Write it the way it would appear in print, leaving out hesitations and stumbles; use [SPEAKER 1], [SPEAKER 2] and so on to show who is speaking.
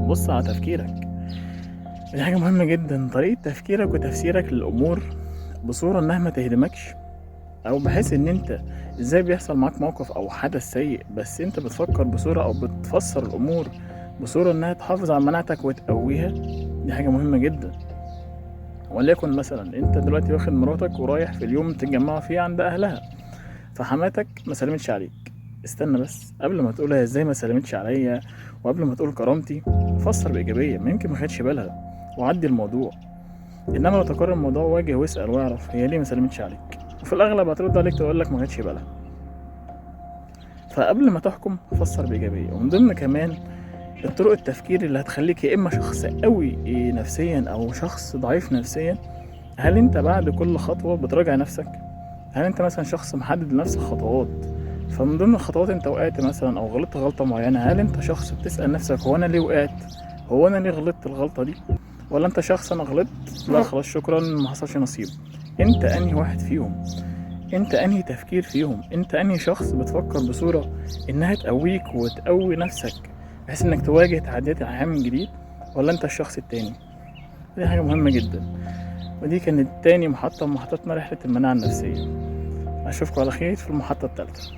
[SPEAKER 1] بص على تفكيرك. دي حاجة مهمة جدا، طريقة تفكيرك وتفسيرك للأمور بصورة إنها ما تهدمكش، أو بحيث إن أنت إزاي بيحصل معاك موقف أو حدث سيء بس أنت بتفكر بصورة أو بتفسر الأمور بصورة إنها تحافظ على مناعتك وتقويها. دي حاجة مهمة جدا. وليكن مثلا أنت دلوقتي واخد مراتك ورايح في اليوم تتجمعوا فيه عند أهلها، فحماتك ما سلمتش عليك. استنى بس، قبل ما تقولها ازاي ما سلمتش عليا وقبل ما تقول كرامتي، فسر بايجابيه، ما يمكن ما خدش بالها وعدي الموضوع. انما لو تكرر الموضوع واجه واسال واعرف هي ليه ما سلمتش عليك، وفي الاغلب هترد عليك تقول لك ما خدش بالها. فقبل ما تحكم فسر بايجابيه. ومن ضمن كمان الطرق التفكير اللي هتخليك يا اما شخص قوي نفسيا او شخص ضعيف نفسيا، هل انت بعد كل خطوه بتراجع نفسك؟ هل انت مثلا شخص محدد لنفسك خطوات، فمن ضمن الخطوات انت وقعت مثلا او غلطت غلطة معينة، هل انت شخص بتسأل نفسك هو انا ليه وقعت، هو انا ليه غلطت الغلطة دي، ولا انت شخص انا غلطت لا خلاص شكرا ما حصلش نصيب؟ انت انهي واحد فيهم؟ انت انهي تفكير فيهم؟ انت انهي شخص بتفكر بصورة انها تقويك وتقوي نفسك بحيث انك تواجه تحديات الحياة من جديد، ولا انت الشخص التاني؟ دي حاجة مهمة جدا. ودي كانت تاني محطة من محطاتنا رحلة المناعة النفسية. أشوفكم على خير في المحطة الثالثة.